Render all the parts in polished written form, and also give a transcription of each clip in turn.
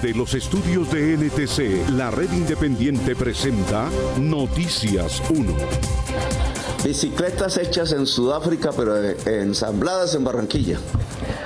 Desde los estudios de NTC, la red independiente presenta Noticias 1. Bicicletas hechas en Sudáfrica, pero ensambladas en Barranquilla.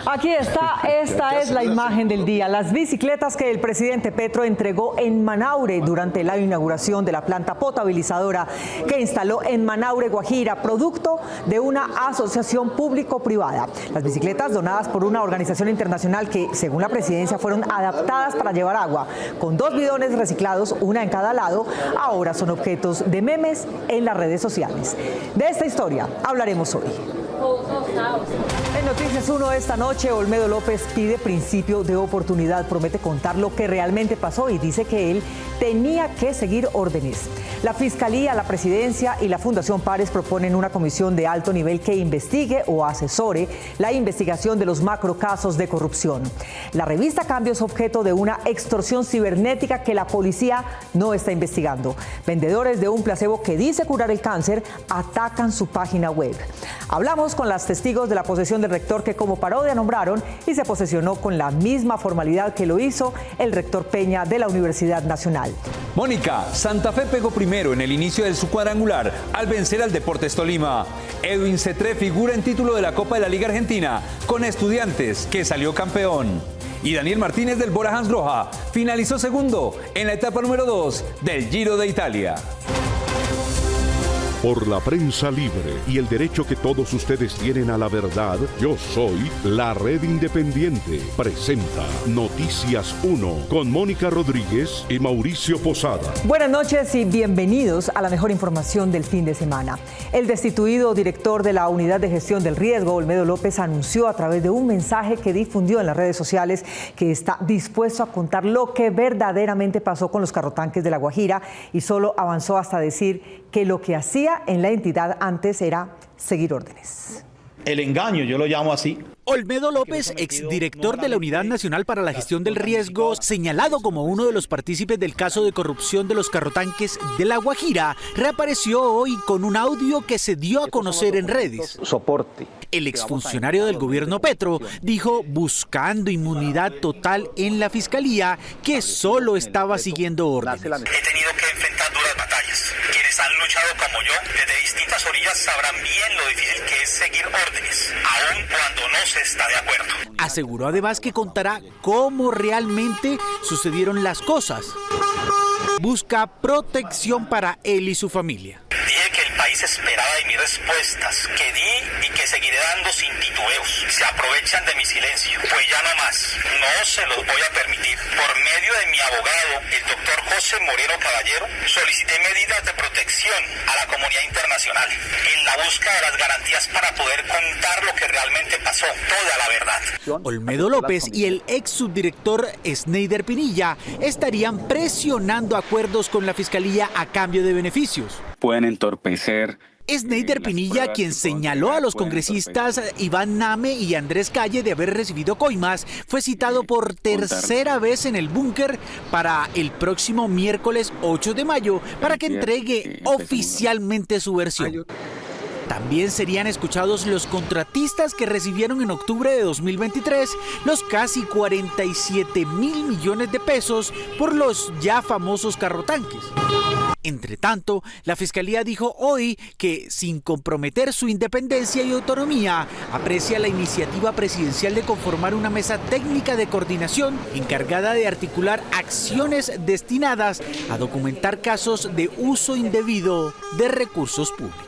Aquí está, esta es la imagen del día. Las bicicletas que el presidente Petro entregó en Manaure durante la inauguración de la planta potabilizadora que instaló en Manaure, Guajira, producto de una asociación público-privada. Las bicicletas donadas por una organización internacional que, según la presidencia, fueron adaptadas para llevar agua, con 2 bidones reciclados, una en cada lado, ahora son objetos de memes en las redes sociales. De esta historia hablaremos hoy. En Noticias 1 esta noche, Olmedo López pide principio de oportunidad, promete contar lo que realmente pasó y dice que él tenía que seguir órdenes. La Fiscalía, la Presidencia y la Fundación Pares proponen una comisión de alto nivel que investigue o asesore la investigación de los macrocasos de corrupción. La revista Cambio es objeto de una extorsión cibernética que la policía no está investigando. Vendedores de un placebo que dice curar el cáncer atacan su página web. Hablamos con las testigos de la posesión del rector que como parodia nombraron y se posesionó con la misma formalidad que lo hizo el rector Peña de la Universidad Nacional. Mónica, Santa Fe pegó primero en el inicio de su cuadrangular al vencer al Deportes Tolima. Edwin Cetré figura en título de la Copa de la Liga Argentina con Estudiantes, que salió campeón. Y Daniel Martínez del Bora Hansgrohe finalizó segundo en la etapa número 2 del Giro de Italia. Por la prensa libre y el derecho que todos ustedes tienen a la verdad, yo soy la red independiente. Presenta Noticias 1 con Mónica Rodríguez y Mauricio Posada. Buenas noches y bienvenidos a la mejor información del fin de semana. El destituido director de la Unidad de Gestión del Riesgo, Olmedo López, anunció a través de un mensaje que difundió en las redes sociales que está dispuesto a contar lo que verdaderamente pasó con los carrotanques de La Guajira y solo avanzó hasta decir que lo que hacía en la entidad antes era seguir órdenes. El engaño, yo lo llamo así. Olmedo López, exdirector de la Unidad Nacional para la Gestión del Riesgo, señalado como uno de los partícipes del caso de corrupción de los carrotanques de La Guajira, reapareció hoy con un audio que se dio a conocer en redes. Soporte. El exfuncionario del gobierno Petro dijo, buscando inmunidad total en la Fiscalía, que solo estaba siguiendo órdenes. He tenido que enfrentar duras batallas. Quienes han luchado como yo desde distintas orillas sabrán bien lo difícil que es seguir órdenes, aun cuando no se está de acuerdo. Aseguró además que contará cómo realmente sucedieron las cosas. Busca protección para él y su familia. Dije que el país esperaba de mis respuestas, que di y que seguiré dando sin titubeos. Se aprovechan de mi silencio, pues ya no más. No se los voy a permitir. Por medio de mi abogado, el doctor José Moreno Caballero, solicité medidas de protección a la comunidad internacional en la búsqueda de las garantías para poder contar lo que realmente pasó, toda la verdad. Olmedo López y el ex subdirector Sneider Pinilla estarían presionando acuerdos con la Fiscalía a cambio de beneficios. Pueden entorpecer. Sneider Pinilla, quien señaló a los congresistas Iván Name y Andrés Calle de haber recibido coimas, fue citado por tercera vez en el búnker para el próximo miércoles 8 de mayo para que entregue oficialmente su versión. También serían escuchados los contratistas que recibieron en octubre de 2023 los casi 47.000 millones de pesos por los ya famosos carrotanques. Entre tanto, la Fiscalía dijo hoy que, sin comprometer su independencia y autonomía, aprecia la iniciativa presidencial de conformar una mesa técnica de coordinación encargada de articular acciones destinadas a documentar casos de uso indebido de recursos públicos.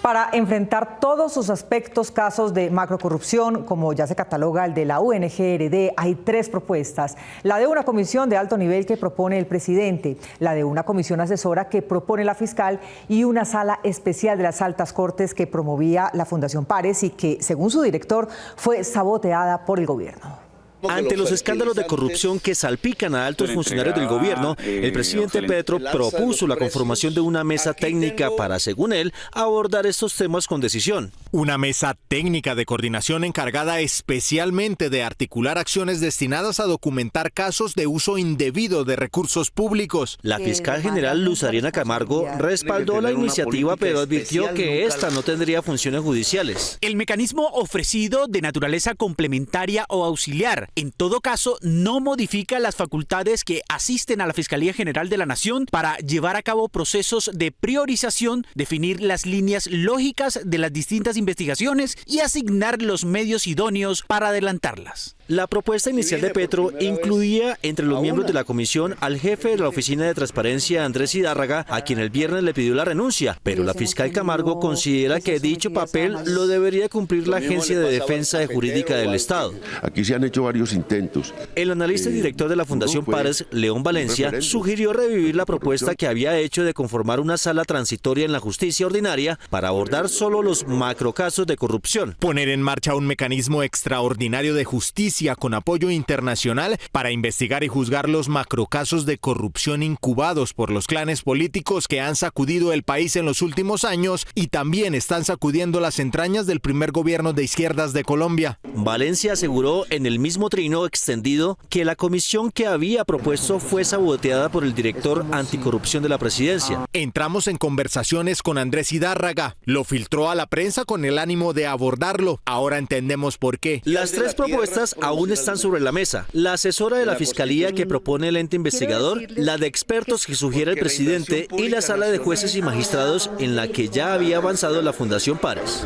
Para enfrentar todos sus aspectos, casos de macrocorrupción, como ya se cataloga el de la UNGRD, hay 3 propuestas. La de una comisión de alto nivel que propone el presidente, la de una comisión asesora que propone la fiscal y una sala especial de las altas cortes que promovía la Fundación Pares y que, según su director, fue saboteada por el gobierno. Ante los escándalos de corrupción que salpican a altos funcionarios del gobierno, el presidente Petro propuso la conformación de una mesa técnica para, según él, abordar estos temas con decisión. Una mesa técnica de coordinación encargada especialmente de articular acciones destinadas a documentar casos de uso indebido de recursos públicos. La fiscal general Luz Ariana Camargo respaldó la iniciativa, pero advirtió que esta no tendría funciones judiciales. El mecanismo ofrecido de naturaleza complementaria o auxiliar En todo caso, no modifica las facultades que asisten a la Fiscalía General de la Nación para llevar a cabo procesos de priorización, definir las líneas lógicas de las distintas investigaciones y asignar los medios idóneos para adelantarlas. La propuesta inicial de Petro incluía entre los miembros de la comisión al jefe de la Oficina de Transparencia, Andrés Zidárraga, a quien el viernes le pidió la renuncia, pero la fiscal Camargo considera que dicho papel lo debería cumplir la Agencia de Defensa Jurídica del Estado. Aquí se han hecho varios intentos. El analista y director de la Fundación Pares, León Valencia, sugirió revivir la propuesta que había hecho de conformar una sala transitoria en la justicia ordinaria para abordar solo los macrocasos de corrupción. Poner en marcha un mecanismo extraordinario de justicia con apoyo internacional para investigar y juzgar los macrocasos de corrupción incubados por los clanes políticos que han sacudido el país en los últimos años y también están sacudiendo las entrañas del primer gobierno de izquierdas de Colombia. Valencia aseguró en el mismo trino extendido que la comisión que había propuesto fue saboteada por el director anticorrupción de la presidencia. Entramos en conversaciones con Andrés Zidárraga. Lo filtró a la prensa con el ánimo de abordarlo. Ahora entendemos por qué. Las tres propuestas aún están sobre la mesa. La asesora de la Fiscalía que propone el ente investigador, la de expertos que sugiere el presidente y la sala de jueces y magistrados en la que ya había avanzado la Fundación Pares.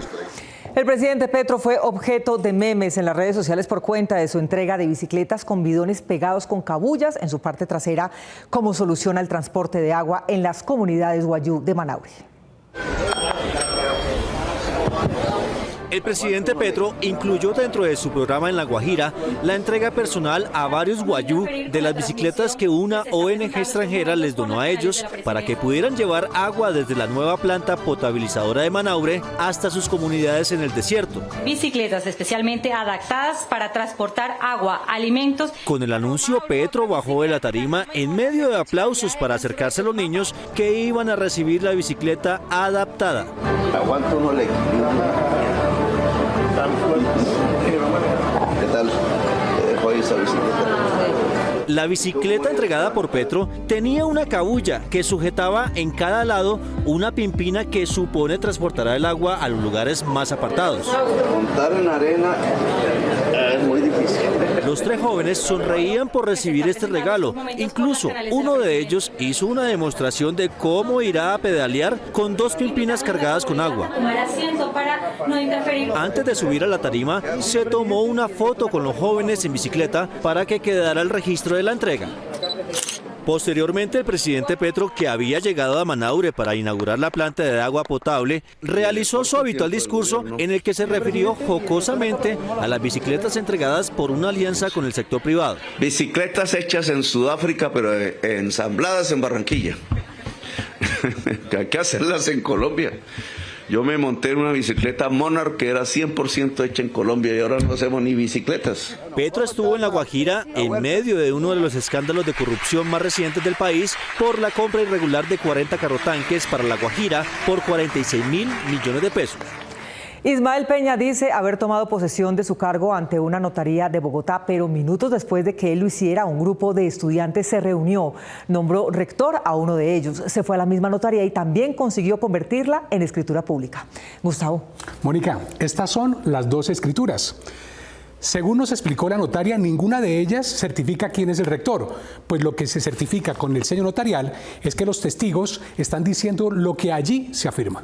El presidente Petro fue objeto de memes en las redes sociales por cuenta de su entrega de bicicletas con bidones pegados con cabullas en su parte trasera como solución al transporte de agua en las comunidades guayú de Manaure. El presidente Petro incluyó dentro de su programa en La Guajira la entrega personal a varios guayú de las bicicletas que una ONG extranjera les donó a ellos para que pudieran llevar agua desde la nueva planta potabilizadora de Manaure hasta sus comunidades en el desierto. Bicicletas especialmente adaptadas para transportar agua, alimentos. Con el anuncio, Petro bajó de la tarima en medio de aplausos para acercarse a los niños que iban a recibir la bicicleta adaptada. Aguanto uno le. ¿Qué tal? Dejo ahí esa bicicleta. La bicicleta entregada por Petro tenía una cabulla que sujetaba en cada lado una pimpina que supone transportará el agua a los lugares más apartados. Montar en arena es muy difícil. Los tres jóvenes sonreían por recibir este regalo. Incluso uno de ellos hizo una demostración de cómo irá a pedalear con dos pimpinas cargadas con agua. Antes de subir a la tarima, se tomó una foto con los jóvenes en bicicleta para que quedara el registro de la entrega. Posteriormente, el presidente Petro, que había llegado a Manaure para inaugurar la planta de agua potable, realizó su habitual discurso en el que se refirió jocosamente a las bicicletas entregadas por una alianza con el sector privado. Bicicletas hechas en Sudáfrica, pero ensambladas en Barranquilla. Hay que hacerlas en Colombia. Yo me monté en una bicicleta Monarch que era 100% hecha en Colombia y ahora no hacemos ni bicicletas. Petro estuvo en La Guajira en medio de uno de los escándalos de corrupción más recientes del país por la compra irregular de 40 carrotanques para La Guajira por 46.000 millones de pesos. Ismael Peña dice haber tomado posesión de su cargo ante una notaría de Bogotá, pero minutos después de que él lo hiciera, un grupo de estudiantes se reunió, nombró rector a uno de ellos, se fue a la misma notaría y también consiguió convertirla en escritura pública. Gustavo. Mónica, estas son las dos escrituras. Según nos explicó la notaria, ninguna de ellas certifica quién es el rector, pues lo que se certifica con el sello notarial es que los testigos están diciendo lo que allí se afirma.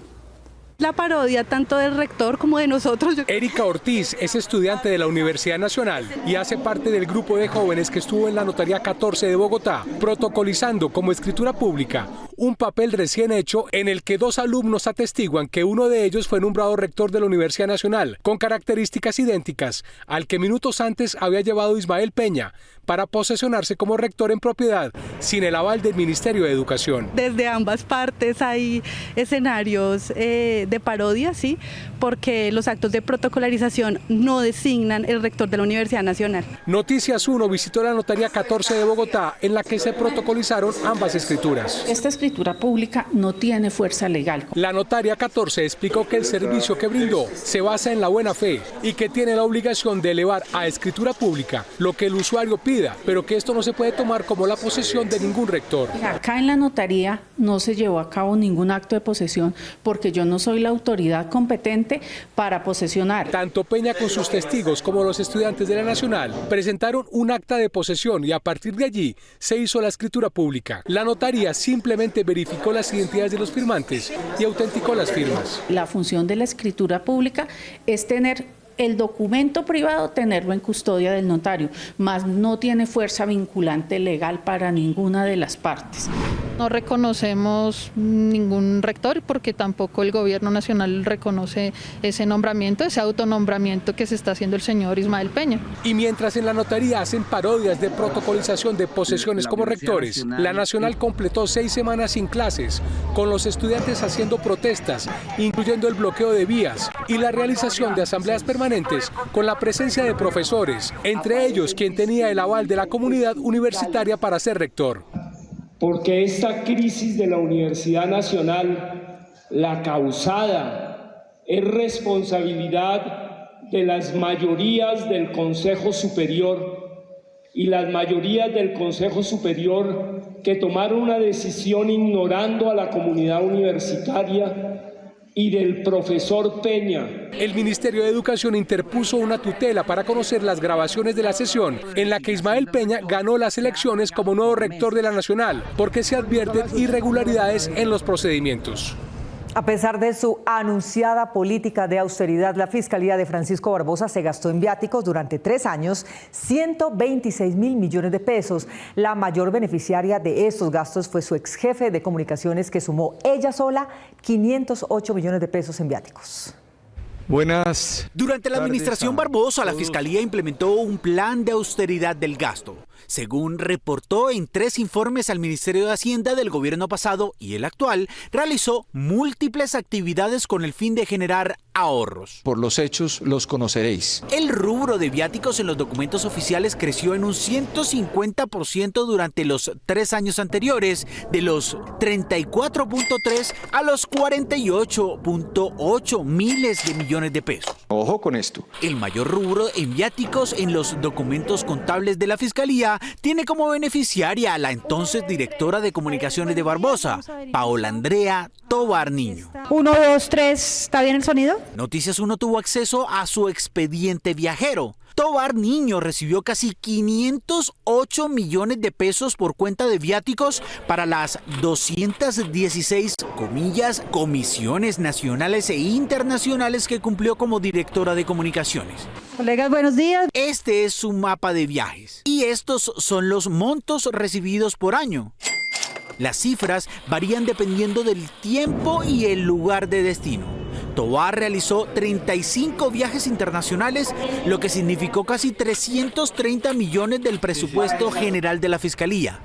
La parodia tanto del rector como de nosotros. Erika Ortiz es estudiante de la Universidad Nacional y hace parte del grupo de jóvenes que estuvo en la Notaría 14 de Bogotá, protocolizando como escritura pública un papel recién hecho en el que dos alumnos atestiguan que uno de ellos fue nombrado rector de la Universidad Nacional, con características idénticas al que minutos antes había llevado Ismael Peña para posesionarse como rector en propiedad, sin el aval del Ministerio de Educación. Desde ambas partes hay escenarios de parodia, sí, porque los actos de protocolarización no designan el rector de la Universidad Nacional. Noticias 1 visitó la Notaría 14 de Bogotá, en la que se protocolizaron ambas escrituras. Esta escritura escritura pública no tiene fuerza legal. La notaria 14 explicó que el servicio que brindó se basa en la buena fe y que tiene la obligación de elevar a escritura pública lo que el usuario pida, pero que esto no se puede tomar como la posesión de ningún rector. Acá en la notaría no se llevó a cabo ningún acto de posesión porque yo no soy la autoridad competente para posesionar. Tanto Peña con sus testigos como los estudiantes de la Nacional presentaron un acta de posesión y a partir de allí se hizo la escritura pública. La notaría simplemente verificó las identidades de los firmantes y autenticó las firmas. La función de la escritura pública es tener el documento privado, tenerlo en custodia del notario, mas no tiene fuerza vinculante legal para ninguna de las partes. No reconocemos ningún rector porque tampoco el gobierno nacional reconoce ese nombramiento, ese autonombramiento que se está haciendo el señor Ismael Peña. Y mientras en la notaría hacen parodias de protocolización de posesiones como rectores, la Nacional completó 6 semanas sin clases, con los estudiantes haciendo protestas, incluyendo el bloqueo de vías y la realización de asambleas permanentes con la presencia de profesores, entre ellos quien tenía el aval de la comunidad universitaria para ser rector. Porque esta crisis de la Universidad Nacional, la causada, es responsabilidad de las mayorías del Consejo Superior y las mayorías del Consejo Superior que tomaron una decisión ignorando a la comunidad universitaria y del profesor Peña. El Ministerio de Educación interpuso una tutela para conocer las grabaciones de la sesión en la que Ismael Peña ganó las elecciones como nuevo rector de la Nacional, porque se advierten irregularidades en los procedimientos. A pesar de su anunciada política de austeridad, la Fiscalía de Francisco Barbosa se gastó en viáticos durante 3 años 126.000 millones de pesos. La mayor beneficiaria de estos gastos fue su ex jefe de comunicaciones, que sumó ella sola 508 millones de pesos en viáticos. Buenas. Durante la administración Barbosa, la Fiscalía implementó un plan de austeridad del gasto. Según reportó en 3 informes al Ministerio de Hacienda del gobierno pasado y el actual, realizó múltiples actividades con el fin de generar ahorros. Por los hechos los conoceréis. El rubro de viáticos en los documentos oficiales creció en un 150% durante los 3 años anteriores, de los 34.3 a los 48.8 miles de millones de pesos. Ojo con esto. El mayor rubro en viáticos en los documentos contables de la Fiscalía tiene como beneficiaria a la entonces directora de comunicaciones de Barbosa, Paola Andrea Tovar Niño. 1, 2, 3, ¿está bien el sonido? Noticias 1 tuvo acceso a su expediente viajero. Tovar Niño recibió casi 508 millones de pesos por cuenta de viáticos para las 216, comillas, comisiones nacionales e internacionales que cumplió como directora de comunicaciones. Colegas, buenos días. Este es su mapa de viajes y estos son los montos recibidos por año. Las cifras varían dependiendo del tiempo y el lugar de destino. Tovar realizó 35 viajes internacionales, lo que significó casi 330 millones del presupuesto general de la Fiscalía.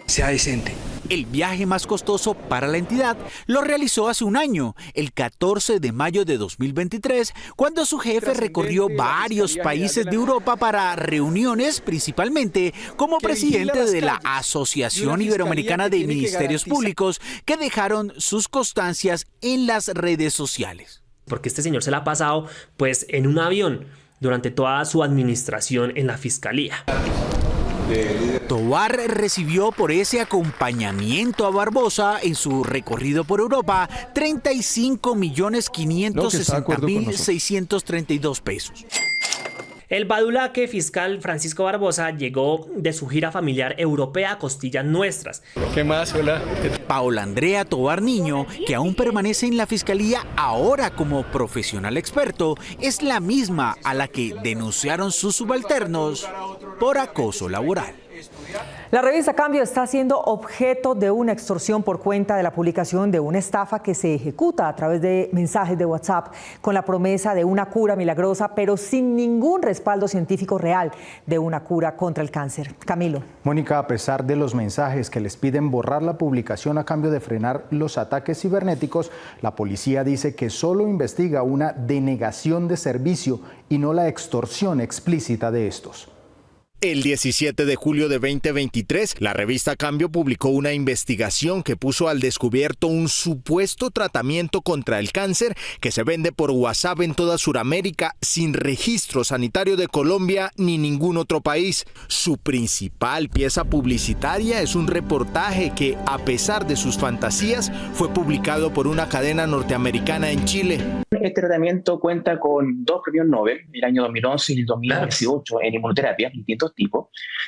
Sea decente. El viaje más costoso para la entidad lo realizó hace un año, el 14 de mayo de 2023, cuando su jefe recorrió varios países de Europa para reuniones, principalmente como presidente de la Asociación Iberoamericana de Ministerios Públicos, que dejaron sus constancias en las redes sociales. Porque este señor se la ha pasado pues en un avión durante toda su administración en la Fiscalía. Tovar recibió por ese acompañamiento a Barbosa en su recorrido por Europa 35.560.632 pesos. El badulaque fiscal Francisco Barbosa llegó de su gira familiar europea a Costillas Nuestras. ¿Qué más? Hola. Paola Andrea Tovar Niño, que aún permanece en la Fiscalía ahora como profesional experto, es la misma a la que denunciaron sus subalternos por acoso laboral. La revista Cambio está siendo objeto de una extorsión por cuenta de la publicación de una estafa que se ejecuta a través de mensajes de WhatsApp con la promesa de una cura milagrosa, pero sin ningún respaldo científico real de una cura contra el cáncer. Camilo. Mónica, a pesar de los mensajes que les piden borrar la publicación a cambio de frenar los ataques cibernéticos, la policía dice que solo investiga una denegación de servicio y no la extorsión explícita de estos. El 17 de julio de 2023, la revista Cambio publicó una investigación que puso al descubierto un supuesto tratamiento contra el cáncer que se vende por WhatsApp en toda Sudamérica sin registro sanitario de Colombia ni ningún otro país. Su principal pieza publicitaria es un reportaje que, a pesar de sus fantasías, fue publicado por una cadena norteamericana en Chile. Este tratamiento cuenta con 2 premios Nobel, el año 2011 y el 2018, en inmunoterapia, distintos tipos.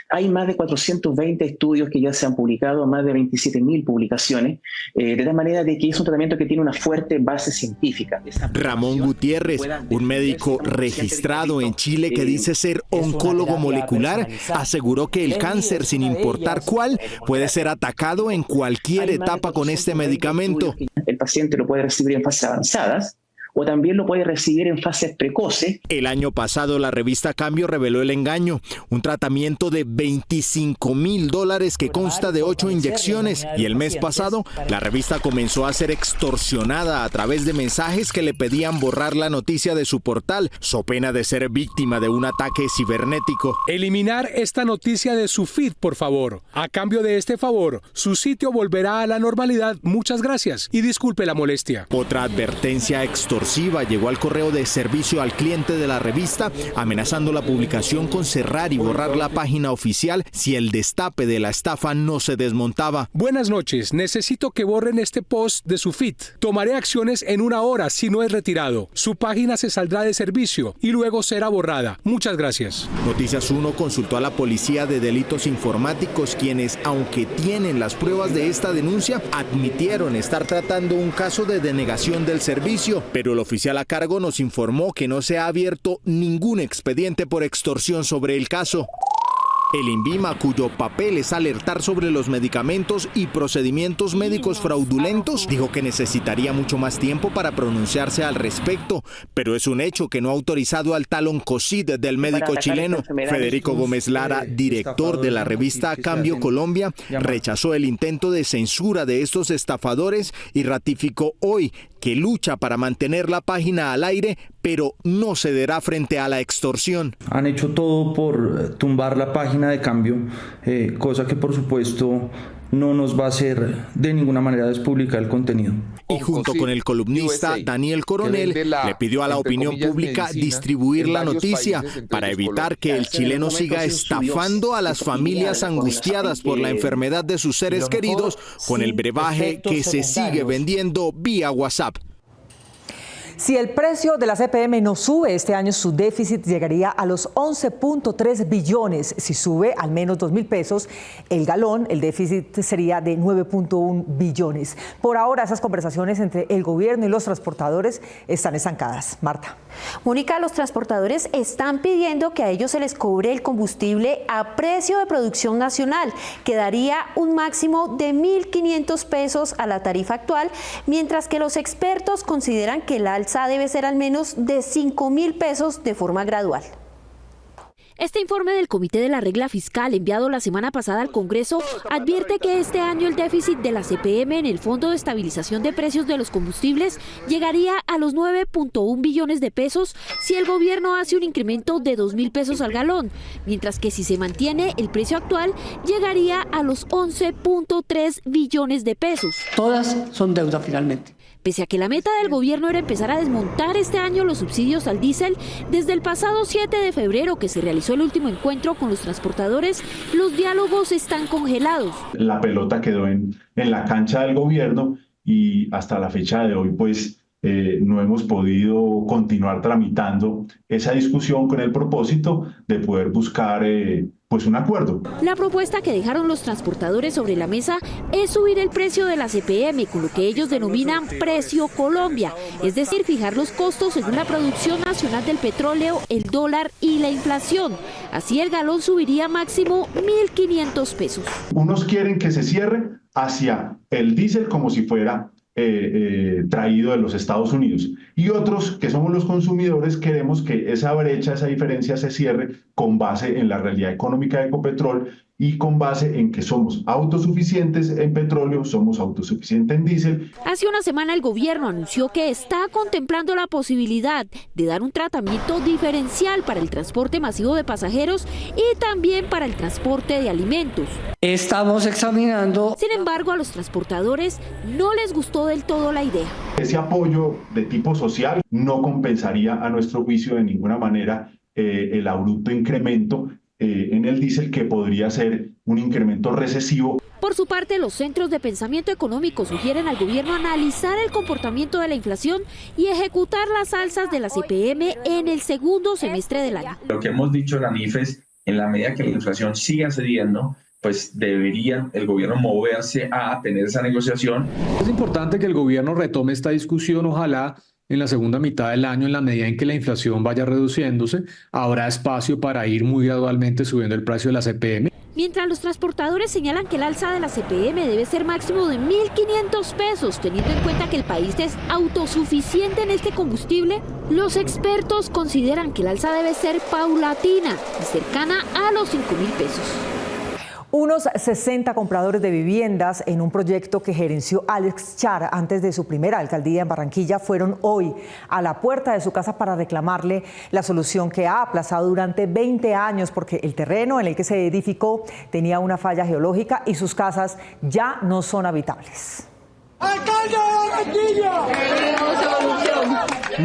Hay más de 420 estudios que ya se han publicado, más de 27.000 publicaciones, de tal manera de que es un tratamiento que tiene una fuerte base científica. Ramón Gutiérrez, un médico registrado en Chile que dice ser oncólogo molecular, aseguró que el cáncer, sin importar cuál, puede ser atacado en cualquier etapa con este medicamento. El paciente lo puede recibir en fases avanzadas, o también lo puede recibir en fases precoces. El año pasado la revista Cambio reveló el engaño, un tratamiento de $25,000 que consta de 8 inyecciones, y el mes pasado la revista comenzó a ser extorsionada a través de mensajes que le pedían borrar la noticia de su portal, so pena de ser víctima de un ataque cibernético. Eliminar esta noticia de su feed, por favor. A cambio de este favor, su sitio volverá a la normalidad. Muchas gracias y disculpe la molestia. Otra advertencia extorsiva llegó al correo de servicio al cliente de la revista, amenazando la publicación con cerrar y borrar la página oficial si el destape de la estafa no se desmontaba. Buenas noches, necesito que borren este post de su feed. Tomaré acciones en 1 hora si no es retirado. Su página se saldrá de servicio y luego será borrada. Muchas gracias. Noticias 1 consultó a la Policía de Delitos Informáticos, quienes, aunque tienen las pruebas de esta denuncia, admitieron estar tratando un caso de denegación del servicio, pero el oficial a cargo nos informó que no se ha abierto ningún expediente por extorsión sobre el caso. El INVIMA, cuyo papel es alertar sobre los medicamentos y procedimientos médicos fraudulentos, dijo que necesitaría mucho más tiempo para pronunciarse al respecto, pero es un hecho que no ha autorizado al tal Oncocid del médico chileno. Federico Gómez Lara, director de la revista Cambio Colombia, rechazó el intento de censura de estos estafadores y ratificó hoy que lucha para mantener la página al aire, pero no cederá frente a la extorsión. Han hecho todo por tumbar la página de Cambio, cosa que por supuesto no nos va a hacer de ninguna manera despublicar el contenido. Y junto con el columnista Daniel Coronel, le pidió a la opinión pública distribuir la noticia para evitar que el chileno siga estafando a las familias angustiadas por la enfermedad de sus seres queridos con el brebaje que se sigue vendiendo vía WhatsApp. Si el precio de la CPM no sube este año, su déficit llegaría a los 11.3 billones. Si sube al menos 2.000 pesos el galón, el déficit sería de 9.1 billones. Por ahora, esas conversaciones entre el gobierno y los transportadores están estancadas. Marta. Mónica, los transportadores están pidiendo que a ellos se les cobre el combustible a precio de producción nacional, que daría un máximo de 1.500 pesos a la tarifa actual, mientras que los expertos consideran que el alza debe ser al menos de 5.000 pesos de forma gradual. Este informe del Comité de la Regla Fiscal enviado la semana pasada al Congreso advierte que este año el déficit de la CPM en el Fondo de Estabilización de Precios de los Combustibles llegaría a los 9.1 billones de pesos si el gobierno hace un incremento de 2.000 pesos al galón, mientras que si se mantiene el precio actual llegaría a los 11.3 billones de pesos. Todas son deuda finalmente. Pese a que la meta del gobierno era empezar a desmontar este año los subsidios al diésel, desde el pasado 7 de febrero que se realizó el último encuentro con los transportadores, los diálogos están congelados. La pelota quedó en la cancha del gobierno y hasta la fecha de hoy pues no hemos podido continuar tramitando esa discusión con el propósito de poder buscar pues un acuerdo. La propuesta que dejaron los transportadores sobre la mesa es subir el precio de la CPM con lo que ellos denominan Precio Colombia, es decir, fijar los costos según la producción nacional del petróleo, el dólar y la inflación. Así el galón subiría máximo 1.500 pesos. Unos quieren que se cierre hacia el diésel como si fuera traído de los Estados Unidos, y otros, que somos los consumidores, queremos que esa brecha, esa diferencia se cierre con base en la realidad económica de Ecopetrol y con base en que somos autosuficientes en petróleo, somos autosuficientes en diésel. Hace una semana el gobierno anunció que está contemplando la posibilidad de dar un tratamiento diferencial para el transporte masivo de pasajeros y también para el transporte de alimentos. Estamos examinando. Sin embargo, a los transportadores no les gustó del todo la idea. Ese apoyo de tipo social no compensaría a nuestro juicio de ninguna manera el abrupto incremento en el diésel, que podría ser un incremento recesivo. Por su parte, los centros de pensamiento económico sugieren al gobierno analizar el comportamiento de la inflación y ejecutar las alzas de la CPM en el segundo semestre del año. Lo que hemos dicho la NIF es, en la medida que la inflación siga cediendo, pues debería el gobierno moverse a tener esa negociación. Es importante que el gobierno retome esta discusión, ojalá en la segunda mitad del año, en la medida en que la inflación vaya reduciéndose, habrá espacio para ir muy gradualmente subiendo el precio de la CPM. Mientras los transportadores señalan que el alza de la CPM debe ser máximo de 1.500 pesos, teniendo en cuenta que el país es autosuficiente en este combustible, los expertos consideran que el alza debe ser paulatina y cercana a los 5.000 pesos. Unos 60 compradores de viviendas en un proyecto que gerenció Alex Char antes de su primera alcaldía en Barranquilla fueron hoy a la puerta de su casa para reclamarle la solución que ha aplazado durante 20 años porque el terreno en el que se edificó tenía una falla geológica y sus casas ya no son habitables. ¡Alcalde de Barranquilla! ¡Queremos solución!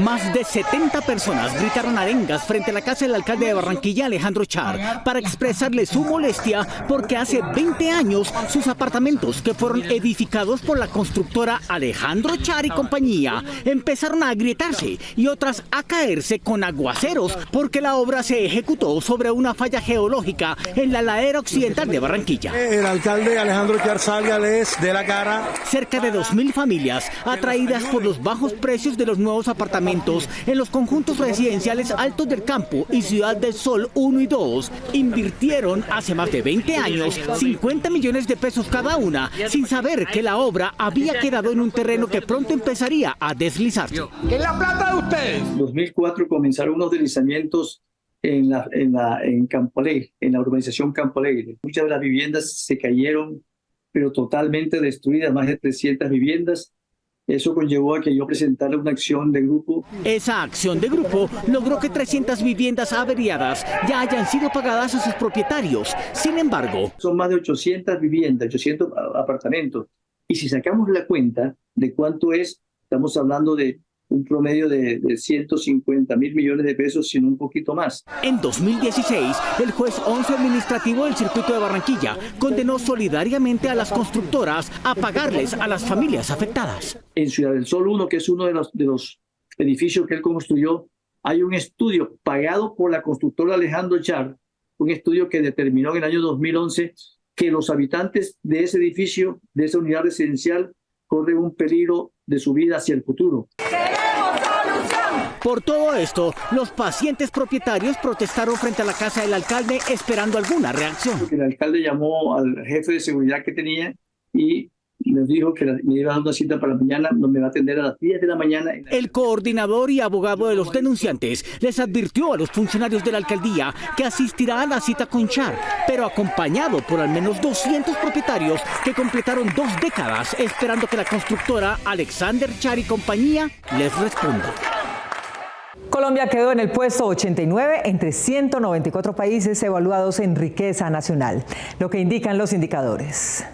Más de 70 personas gritaron arengas frente a la casa del alcalde de Barranquilla, Alejandro Char, para expresarle su molestia porque hace 20 años sus apartamentos, que fueron edificados por la constructora Alejandro Char y compañía, empezaron a agrietarse y otras a caerse con aguaceros porque la obra se ejecutó sobre una falla geológica en la ladera occidental de Barranquilla. El alcalde Alejandro Char Sálgales de la cara. Cerca de 2.000 familias atraídas por los bajos precios de los nuevos apartamentos en los conjuntos residenciales Altos del Campo y Ciudad del Sol 1 y 2 invirtieron hace más de 20 años 50 millones de pesos cada una, sin saber que la obra había quedado en un terreno que pronto empezaría a deslizarse. ¿Qué es la plata de ustedes? En 2004 comenzaron unos deslizamientos en Campo Alegre, en la urbanización Campo Alegre. Muchas de las viviendas se cayeron, pero totalmente destruidas, más de 300 viviendas. Eso conllevó a que yo presentara una acción de grupo. Esa acción de grupo logró que 300 viviendas averiadas ya hayan sido pagadas a sus propietarios. Sin embargo, son más de 800 viviendas, 800 apartamentos. Y si sacamos la cuenta de cuánto es, estamos hablando de un promedio de 150.000 millones de pesos, sino un poquito más. En 2016, el juez 11 administrativo del circuito de Barranquilla condenó solidariamente a las constructoras a pagarles a las familias afectadas. En Ciudad del Sol 1, que es uno de los edificios que él construyó, hay un estudio pagado por la constructora Alejandro Char, un estudio que determinó en el año 2011 que los habitantes de ese edificio, de esa unidad residencial, corren un peligro de su vida hacia el futuro. Por todo esto, los pacientes propietarios protestaron frente a la casa del alcalde esperando alguna reacción. El alcalde llamó al jefe de seguridad que tenía y les dijo que me iba a dar una cita para mañana, me va a atender a las 10 de la mañana. El coordinador y abogado de los denunciantes les advirtió a los funcionarios de la alcaldía que asistirá a la cita con Char, pero acompañado por al menos 200 propietarios que completaron 2 décadas esperando que la constructora Alexander Char y compañía les responda. Colombia quedó en el puesto 89 entre 194 países evaluados en riqueza nacional, lo que indican los indicadores.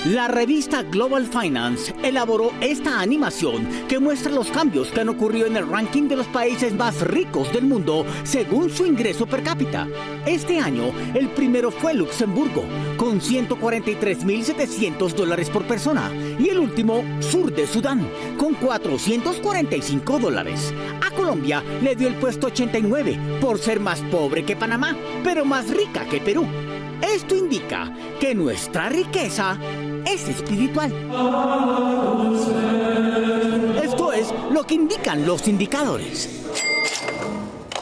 La revista Global Finance elaboró esta animación que muestra los cambios que han ocurrido en el ranking de los países más ricos del mundo según su ingreso per cápita. Este año, el primero fue Luxemburgo, con $143.700 por persona, y el último, Sur de Sudán, con $445. A Colombia le dio el puesto 89 por ser más pobre que Panamá, pero más rica que Perú. Esto indica que nuestra riqueza es espiritual. Esto es lo que indican los indicadores.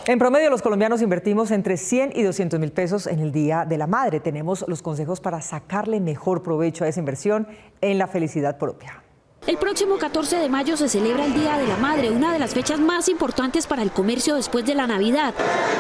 En promedio, los colombianos invertimos entre 100 y 200 mil pesos en el Día de la Madre. Tenemos los consejos para sacarle mejor provecho a esa inversión en la felicidad propia. El próximo 14 de mayo se celebra el Día de la Madre, una de las fechas más importantes para el comercio después de la Navidad.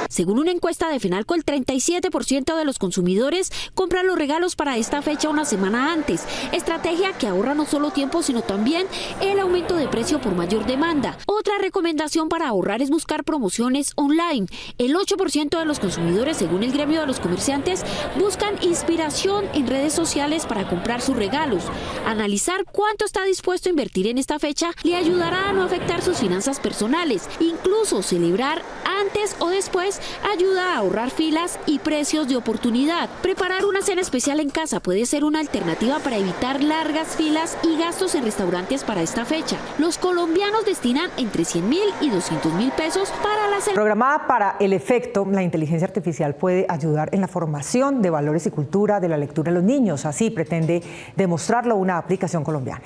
Según una encuesta de Fenalco, el 37% de los consumidores compran los regalos para esta fecha una semana antes. Estrategia que ahorra no solo tiempo, sino también el aumento de precio por mayor demanda. Otra recomendación para ahorrar es buscar promociones online. El 8% de los consumidores, según el gremio de los comerciantes, buscan inspiración en redes sociales para comprar sus regalos. Analizar cuánto está dispuesto a invertir en esta fecha le ayudará a no afectar sus finanzas personales. Incluso celebrar antes o después ayuda a ahorrar filas y precios de oportunidad. Preparar una cena especial en casa puede ser una alternativa para evitar largas filas y gastos en restaurantes para esta fecha. Los colombianos destinan entre 100.000 y 200.000 pesos para la cena. Programada para el efecto, la inteligencia artificial puede ayudar en la formación de valores y cultura de la lectura en los niños. Así pretende demostrarlo una aplicación colombiana.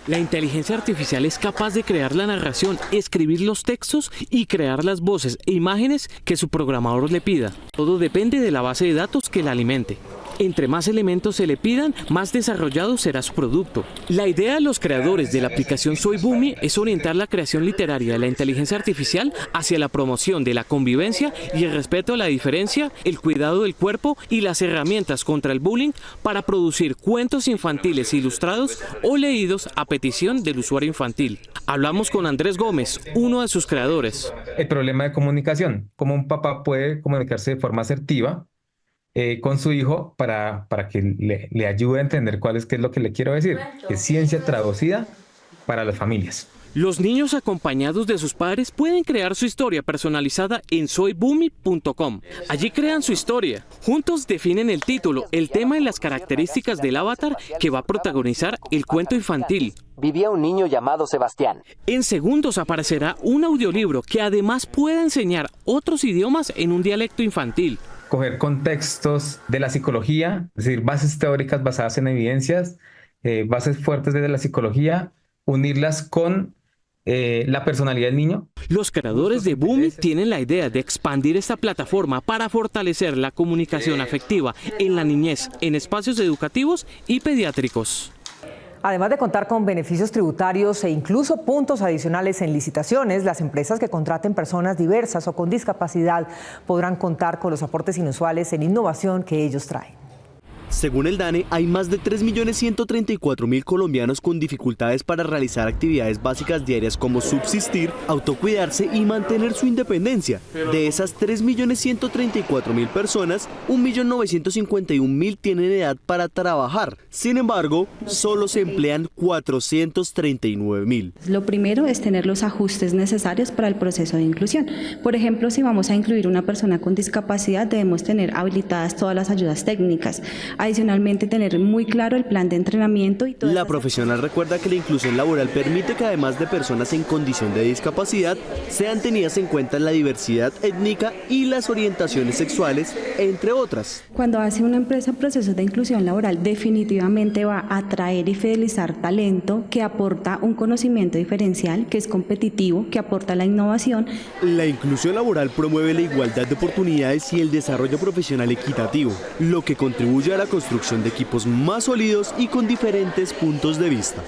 La inteligencia artificial es capaz de crear la narración, escribir los textos y crear las voces e imágenes que su programador le pida. Todo depende de la base de datos que la alimente. Entre más elementos se le pidan, más desarrollado será su producto. La idea de los creadores de la aplicación Soy Boomy es orientar la creación literaria de la inteligencia artificial hacia la promoción de la convivencia y el respeto a la diferencia, el cuidado del cuerpo y las herramientas contra el bullying para producir cuentos infantiles ilustrados o leídos a petición del usuario infantil. Hablamos con Andrés Gómez, uno de sus creadores. El problema de comunicación, cómo un papá puede comunicarse de forma asertiva con su hijo para que le ayude a entender qué es lo que le quiero decir. Es ciencia traducida para las familias. Los niños acompañados de sus padres pueden crear su historia personalizada en soyboomy.com. Allí crean su historia. Juntos definen el título, el tema y las características del avatar que va a protagonizar el cuento infantil. Vivía un niño llamado Sebastián. En segundos aparecerá un audiolibro que además puede enseñar otros idiomas en un dialecto infantil. Coger contextos de la psicología, es decir, bases teóricas basadas en evidencias, bases fuertes de la psicología, unirlas con la personalidad del niño. Los creadores de Boomy tienen la idea de expandir esta plataforma para fortalecer la comunicación afectiva en la niñez, en espacios educativos y pediátricos. Además de contar con beneficios tributarios e incluso puntos adicionales en licitaciones, las empresas que contraten personas diversas o con discapacidad podrán contar con los aportes inusuales en innovación que ellos traen. Según el DANE, hay más de 3.134.000 colombianos con dificultades para realizar actividades básicas diarias como subsistir, autocuidarse y mantener su independencia. De esas 3.134.000 personas, 1.951.000 tienen edad para trabajar. Sin embargo, solo se emplean 439.000. Lo primero es tener los ajustes necesarios para el proceso de inclusión. Por ejemplo, si vamos a incluir una persona con discapacidad, debemos tener habilitadas todas las ayudas técnicas. Adicionalmente, tener muy claro el plan de entrenamiento y todo. La profesional recuerda que la inclusión laboral permite que además de personas en condición de discapacidad, sean tenidas en cuenta la diversidad étnica y las orientaciones sexuales, entre otras. Cuando hace una empresa procesos de inclusión laboral, definitivamente va a atraer y fidelizar talento que aporta un conocimiento diferencial, que es competitivo, que aporta la innovación. La inclusión laboral promueve la igualdad de oportunidades y el desarrollo profesional equitativo, lo que contribuye a la construcción de equipos más sólidos y con diferentes puntos de vista.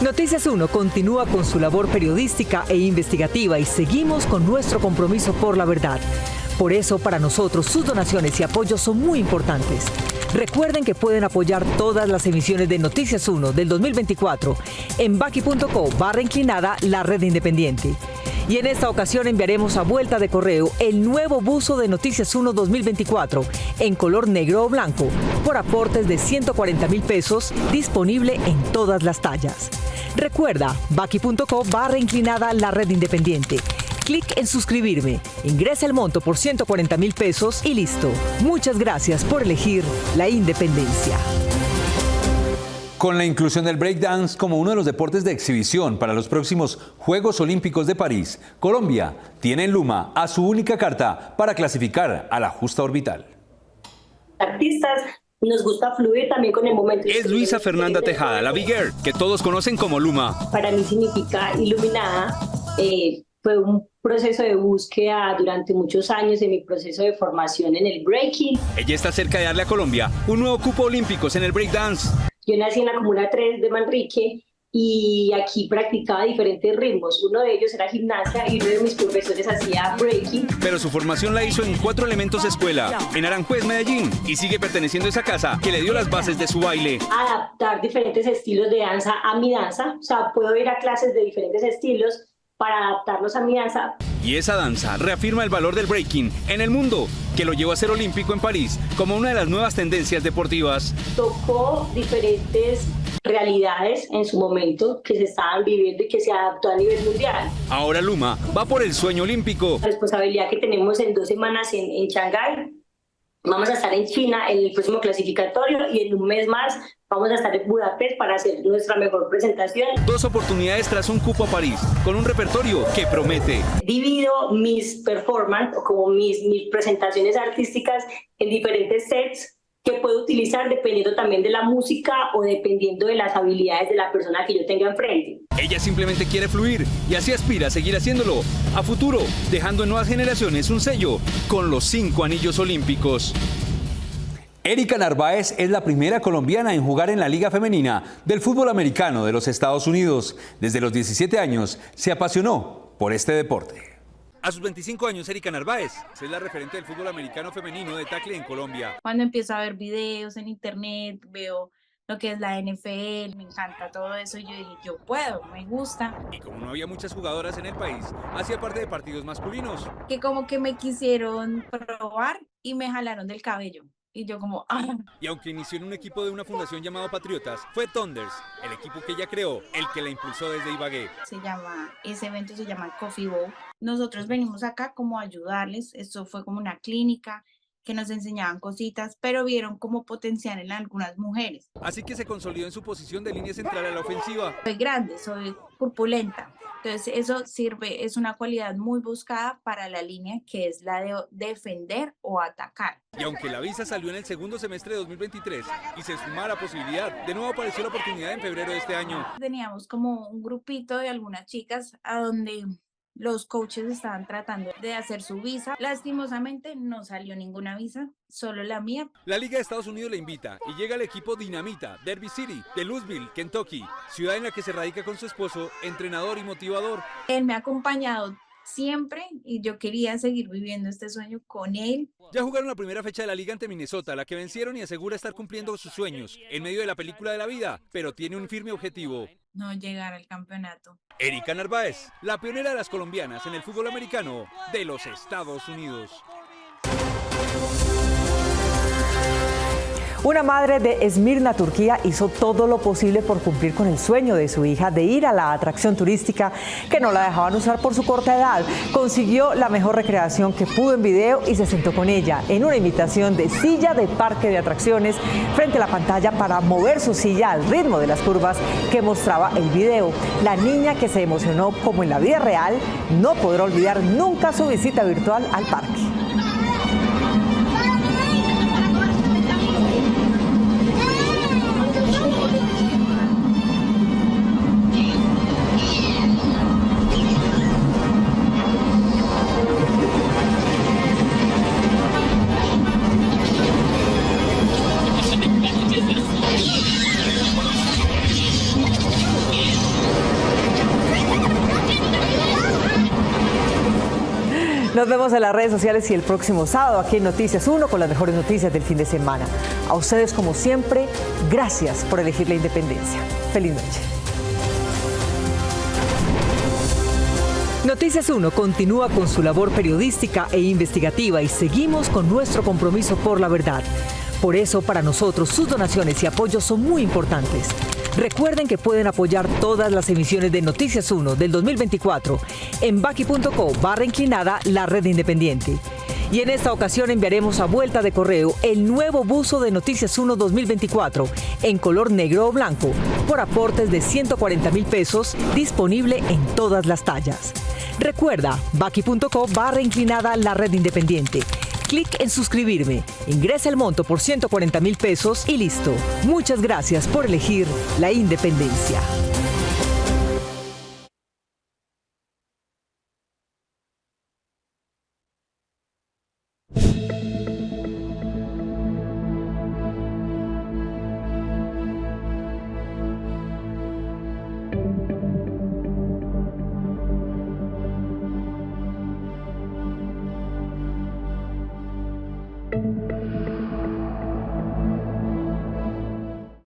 Noticias 1 continúa con su labor periodística e investigativa y seguimos con nuestro compromiso por la verdad. Por eso, para nosotros, sus donaciones y apoyos son muy importantes. Recuerden que pueden apoyar todas las emisiones de Noticias 1 del 2024 en baki.co/inclinada la red independiente. Y en esta ocasión enviaremos a vuelta de correo el nuevo buzo de Noticias 1 2024 en color negro o blanco por aportes de 140.000 pesos, disponible en todas las tallas. Recuerda, baki.co/inclinada la red independiente. Clic en suscribirme, ingresa el monto por 140.000 pesos y listo. Muchas gracias por elegir la independencia. Con la inclusión del breakdance como uno de los deportes de exhibición para los próximos Juegos Olímpicos de París, Colombia tiene en Luma a su única carta para clasificar a la justa orbital. Artistas, nos gusta fluir también con el momento. Es Luisa Fernanda Tejada, la Big Girl, que todos conocen como Luma. Para mí significa iluminada. Fue un proceso de búsqueda durante muchos años en mi proceso de formación en el breaking. Ella está cerca de darle a Colombia un nuevo cupo olímpicos en el breakdance. Yo nací en la Comuna 3 de Manrique y aquí practicaba diferentes ritmos. Uno de ellos era gimnasia y uno de mis profesores hacía breaking. Pero su formación la hizo en 4 Elementos Escuela, en Aranjuez, Medellín, y sigue perteneciendo a esa casa que le dio las bases de su baile. Adaptar diferentes estilos de danza a mi danza, o sea, puedo ir a clases de diferentes estilos para adaptarlos a mi danza. Y esa danza reafirma el valor del breaking en el mundo, que lo llevó a ser olímpico en París como una de las nuevas tendencias deportivas. Tocó diferentes realidades en su momento que se estaban viviendo y que se adaptó a nivel mundial. Ahora Luma va por el sueño olímpico. La responsabilidad que tenemos en 2 semanas en Shanghái. Vamos a estar en China en el próximo clasificatorio y en un mes más vamos a estar en Budapest para hacer nuestra mejor presentación. 2 oportunidades tras un cupo a París, con un repertorio que promete. Divido mis performances o como mis presentaciones artísticas en diferentes sets que puedo utilizar dependiendo también de la música o dependiendo de las habilidades de la persona que yo tenga enfrente. Ella simplemente quiere fluir y así aspira a seguir haciéndolo a futuro, dejando en nuevas generaciones un sello con los 5 anillos olímpicos. Erika Narváez es la primera colombiana en jugar en la Liga Femenina del fútbol americano de los Estados Unidos. Desde los 17 años se apasionó por este deporte. A sus 25 años, Erika Narváez es la referente del fútbol americano femenino de tackle en Colombia. Cuando empiezo a ver videos en internet, veo lo que es la NFL, me encanta todo eso y yo dije, yo puedo, me gusta. Y como no había muchas jugadoras en el país, hacía parte de partidos masculinos. Que como que me quisieron probar y me jalaron del cabello. Y yo como, ¡ah! Y aunque inició en un equipo de una fundación llamado Patriotas, fue Thunders, el equipo que ella creó, el que la impulsó desde Ibagué. Ese evento se llama Coffee Bowl. Nosotros venimos acá como a ayudarles, esto fue como una clínica que nos enseñaban cositas, pero vieron como potencial en algunas mujeres. Así que se consolidó en su posición de línea central a la ofensiva. Soy grande, soy corpulenta. Entonces eso sirve, es una cualidad muy buscada para la línea que es la de defender o atacar. Y aunque la visa salió en el segundo semestre de 2023 y se sumaba la posibilidad, de nuevo apareció la oportunidad en febrero de este año. Teníamos como un grupito de algunas chicas a donde los coaches estaban tratando de hacer su visa. Lastimosamente no salió ninguna visa, solo la mía. La Liga de Estados Unidos le invita y llega el equipo Dinamita, Derby City, de Louisville, Kentucky, ciudad en la que se radica con su esposo, entrenador y motivador. Él me ha acompañado siempre y yo quería seguir viviendo este sueño con él. Ya jugaron la primera fecha de la liga ante Minnesota, la que vencieron y asegura estar cumpliendo sus sueños en medio de la película de la vida, pero tiene un firme objetivo: no llegar al campeonato. Erika Narváez, la pionera de las colombianas en el fútbol americano de los Estados Unidos. Una madre de Esmirna, Turquía, hizo todo lo posible por cumplir con el sueño de su hija de ir a la atracción turística que no la dejaban usar por su corta edad. Consiguió la mejor recreación que pudo en video y se sentó con ella en una imitación de silla de parque de atracciones frente a la pantalla para mover su silla al ritmo de las curvas que mostraba el video. La niña, que se emocionó como en la vida real, no podrá olvidar nunca su visita virtual al parque. Nos vemos en las redes sociales y el próximo sábado aquí en Noticias 1 con las mejores noticias del fin de semana. A ustedes, como siempre, gracias por elegir la independencia. Feliz noche. Noticias 1 continúa con su labor periodística e investigativa y seguimos con nuestro compromiso por la verdad. Por eso, para nosotros, sus donaciones y apoyos son muy importantes. Recuerden que pueden apoyar todas las emisiones de Noticias 1 del 2024 en baki.co/inclinada la red independiente. Y en esta ocasión enviaremos a vuelta de correo el nuevo buzo de Noticias 1 2024 en color negro o blanco por aportes de 140,000 pesos, disponible en todas las tallas. Recuerda, baki.co/inclinada la red independiente. Clic en suscribirme, ingresa el monto por 140,000 pesos y listo. Muchas gracias por elegir la independencia.